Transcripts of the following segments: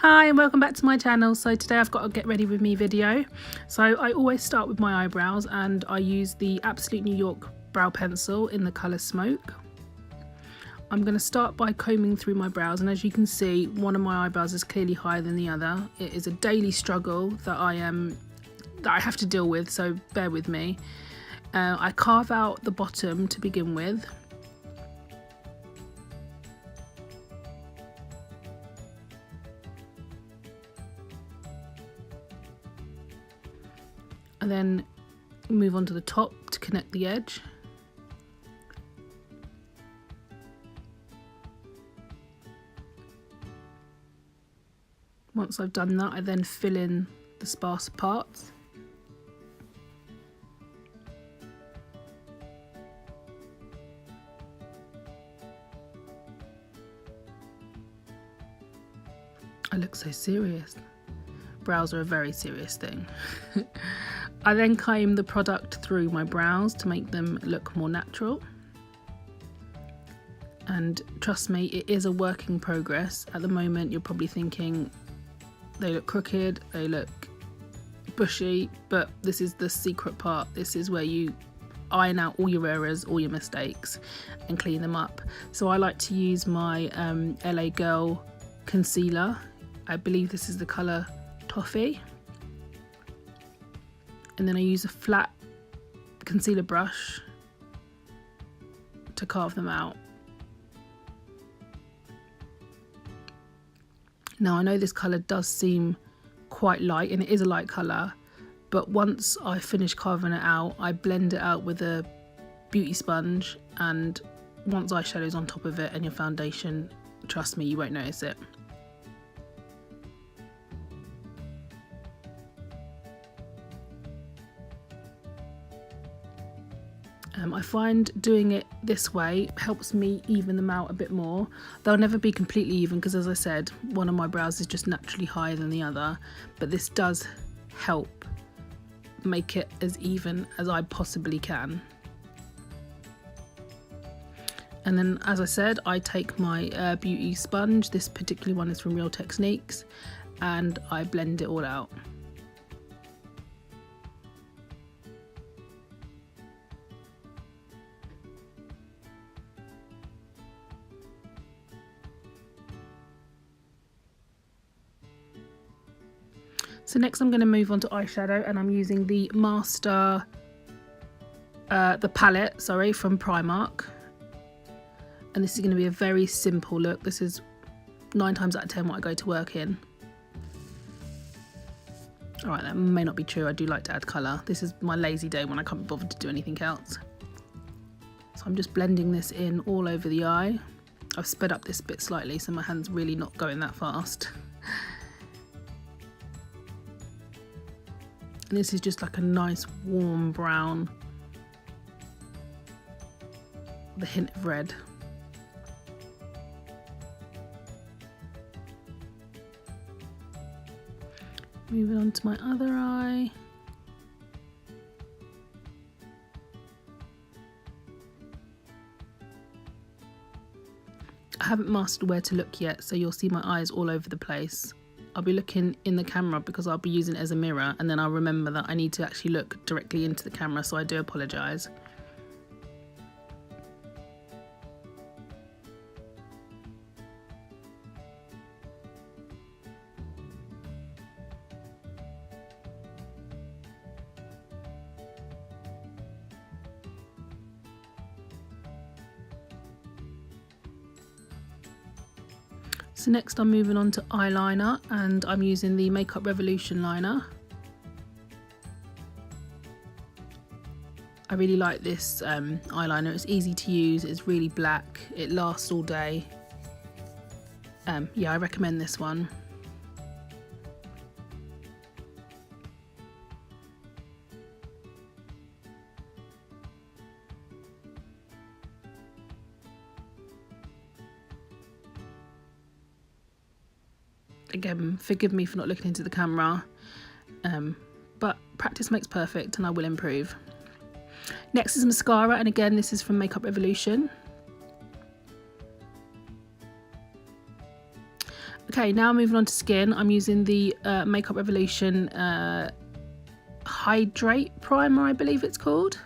Hi and welcome back to my channel. So today I've got a get ready with me video. So I always start with my eyebrows and I use the Absolute New York brow pencil in the colour Smoke. I'm going to start by combing through my brows, and as you can see, one of my eyebrows is clearly higher than the other. It is a daily struggle that I have to deal with, so bear with me. I carve out the bottom to begin with. And then move on to the top to connect the edge. Once I've done that, I then fill in the sparse parts. I look so serious. Brows are a very serious thing. I then comb the product through my brows to make them look more natural. And trust me, it is a work in progress. At the moment, you're probably thinking they look crooked, they look bushy, but this is the secret part. This is where you iron out all your errors, all your mistakes, and clean them up. So I like to use my LA Girl concealer. I believe this is the colour Toffee. And then I use a flat concealer brush to carve them out. Now I know this colour does seem quite light, and it is a light colour, but once I finish carving it out, I blend it out with a beauty sponge, and once eyeshadow's on top of it and your foundation, trust me, you won't notice it. I find doing it this way helps me even them out a bit more. They'll never be completely even because, as I said, one of my brows is just naturally higher than the other, but this does help make it as even as I possibly can. And then, as I said, I take my beauty sponge, this particular one is from Real Techniques, and I blend it all out. So next I'm going to move on to eyeshadow, and I'm using the palette, from Primark. And this is going to be a very simple look. This is 9 times out of 10 what I go to work in. Alright, that may not be true, I do like to add colour. This is my lazy day when I can't be bothered to do anything else. So I'm just blending this in all over the eye. I've sped up this bit slightly so my hand's really not going that fast. And this is just like a nice warm brown with a hint of red. Moving on to my other eye. I haven't mastered where to look yet, so you'll see my eyes all over the place. I'll be looking in the camera because I'll be using it as a mirror, and then I'll remember that I need to actually look directly into the camera, so I do apologise. So next I'm moving on to eyeliner, and I'm using the Makeup Revolution liner. I really like this eyeliner. It's easy to use, it's really black, it lasts all day. Yeah, I recommend this one. Again, forgive me for not looking into the camera, but practice makes perfect, and I will improve. Next is mascara, and again this is from Makeup Revolution. Okay, now moving on to skin, I'm using the Makeup Revolution Hydrate Primer, I believe it's called.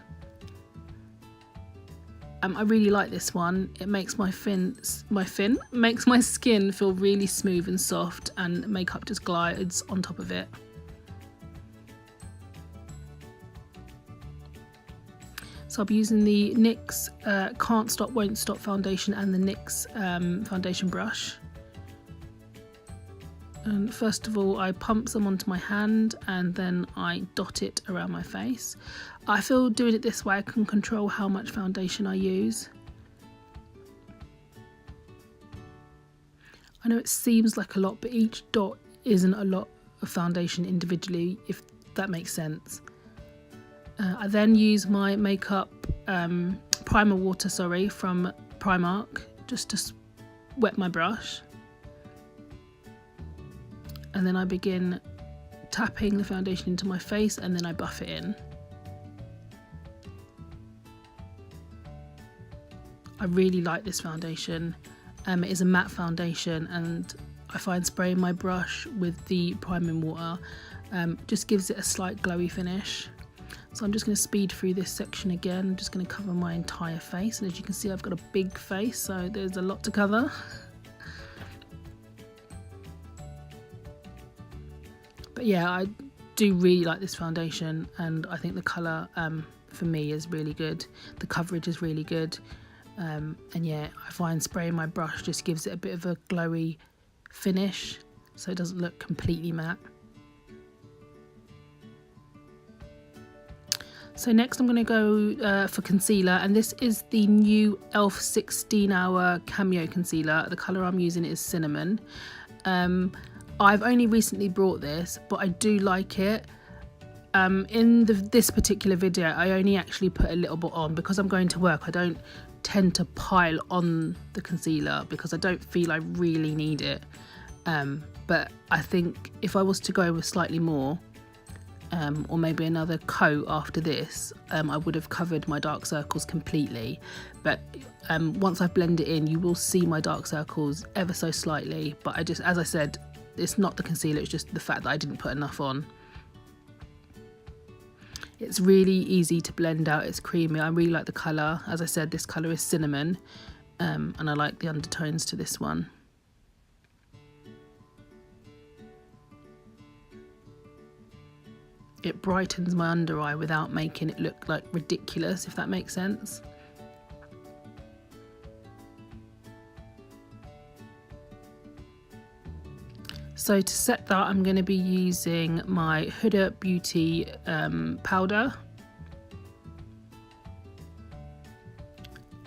I really like this one. It makes makes my skin feel really smooth and soft, and makeup just glides on top of it. So I'll be using the NYX Can't Stop Won't Stop foundation and the NYX foundation brush. And first of all, I pump some onto my hand and then I dot it around my face. I feel doing it this way I can control how much foundation I use. I know it seems like a lot, but each dot isn't a lot of foundation individually, if that makes sense. I then use my makeup primer water, from Primark, just to wet my brush. And then I begin tapping the foundation into my face and then I buff it in. I really like this foundation. It is a matte foundation, and I find spraying my brush with the priming water just gives it a slight glowy finish. So I'm just going to speed through this section again. I'm just going to cover my entire face, and as you can see I've got a big face, so there's a lot to cover. But yeah, I do really like this foundation, and I think the colour for me is really good. The coverage is really good, and yeah, I find spraying my brush just gives it a bit of a glowy finish, so it doesn't look completely matte. So next I'm going to go for concealer, and this is the new e.l.f. 16 Hour Cameo Concealer. The colour I'm using is Cinnamon. I've only recently brought this, but I do like it. In this particular video, I only actually put a little bit on because I'm going to work. I don't tend to pile on the concealer because I don't feel I really need it. But I think if I was to go with slightly more, or maybe another coat after this, I would have covered my dark circles completely. But once I blend it in, you will see my dark circles ever so slightly. But as I said, it's not the concealer, it's just the fact that I didn't put enough on. It's really easy to blend out, it's creamy. I really like the colour. As I said, this colour is Cinnamon, and I like the undertones to this one. It brightens my under eye without making it look like ridiculous, if that makes sense. So to set that, I'm going to be using my Huda Beauty powder.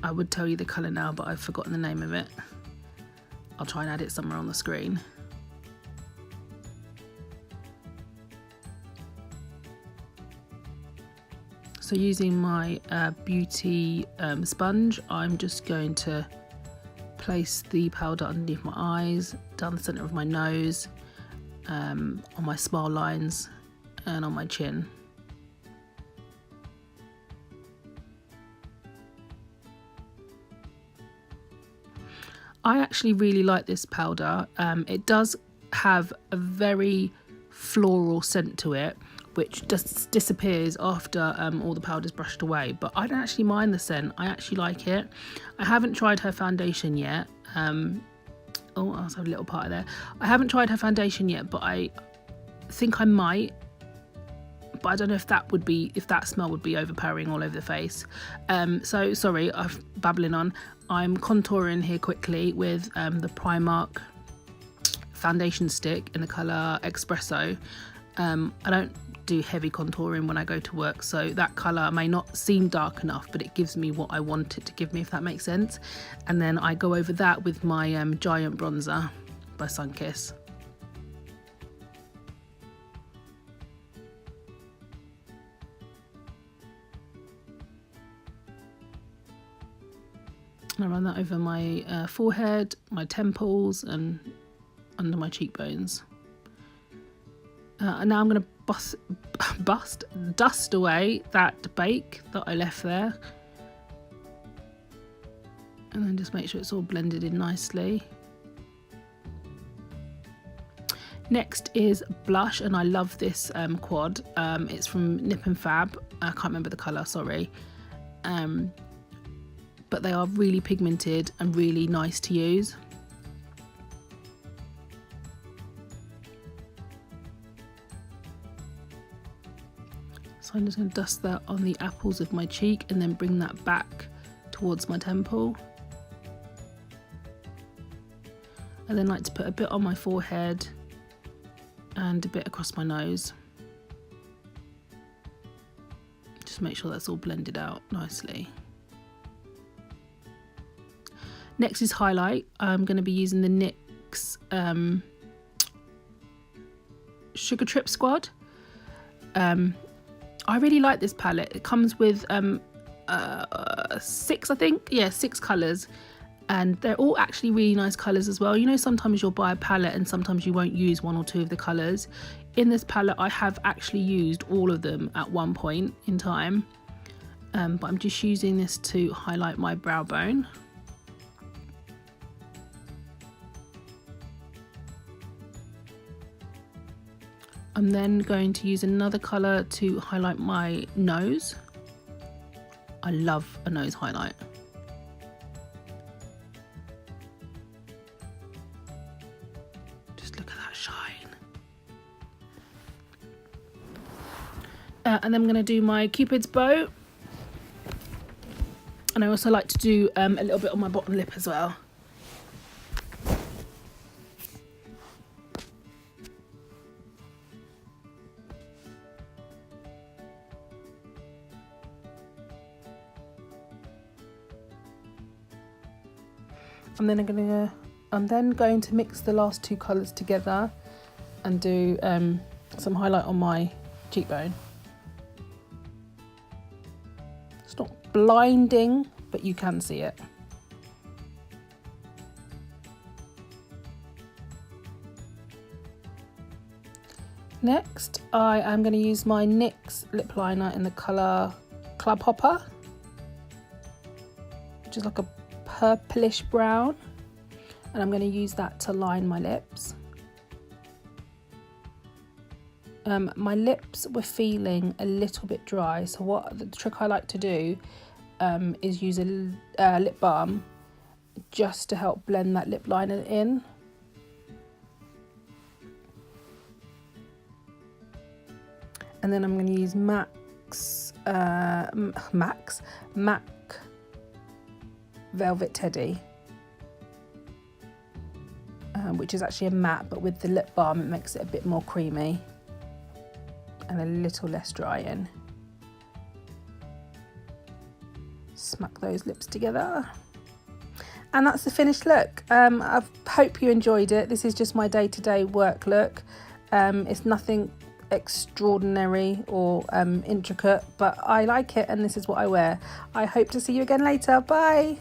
I would tell you the colour now, but I've forgotten the name of it. I'll try and add it somewhere on the screen. So using my beauty sponge, I'm just going to place the powder underneath my eyes, down the centre of my nose, on my smile lines and on my chin. I actually really like this powder. It does have a very floral scent to it, which just disappears after all the powder's brushed away, but I don't actually mind the scent. I actually like it. I haven't tried her foundation yet. Oh, I also have a little part there. I haven't tried her foundation yet, but I think I might. But I don't know if that smell would be overpowering all over the face. So sorry, I'm babbling on. I'm contouring here quickly with the Primark foundation stick in the colour Espresso. I don't do heavy contouring when I go to work, so that colour may not seem dark enough, but it gives me what I want it to give me, if that makes sense. And then I go over that with my Giant Bronzer by Sunkissed. I run that over my forehead, my temples and under my cheekbones. And now I'm going to dust away that bake that I left there, and then just make sure it's all blended in nicely. Next is blush, and I love this quad. It's from Nip and Fab. I can't remember the colour, sorry. But they are really pigmented and really nice to use. So I'm just going to dust that on the apples of my cheek and then bring that back towards my temple. I then like to put a bit on my forehead and a bit across my nose. Just make sure that's all blended out nicely. Next is highlight. I'm going to be using the NYX Sugar Trip Squad. I really like this palette. It comes with 6, I think. Yeah, 6 colours. And they're all actually really nice colours as well. You know, sometimes you'll buy a palette and sometimes you won't use 1 or 2 of the colours. In this palette, I have actually used all of them at one point in time. But I'm just using this to highlight my brow bone. I'm then going to use another colour to highlight my nose. I love a nose highlight. Just look at that shine. And then I'm going to do my Cupid's bow. And I also like to do a little bit on my bottom lip as well. I'm then going to mix the last 2 colours together and do some highlight on my cheekbone. It's not blinding, but you can see it. Next, I am going to use my NYX lip liner in the colour Club Hopper, which is like a purplish brown, and I'm going to use that to line my lips. My lips were feeling a little bit dry, so what the trick I like to do is use a lip balm just to help blend that lip liner in. And then I'm going to use MAC Velvet Teddy, which is actually a matte, but with the lip balm it makes it a bit more creamy and a little less drying. Smack those lips together. And that's the finished look. I hope you enjoyed it. This is just my day-to-day work look. It's nothing extraordinary or intricate, but I like it and this is what I wear. I hope to see you again later. Bye.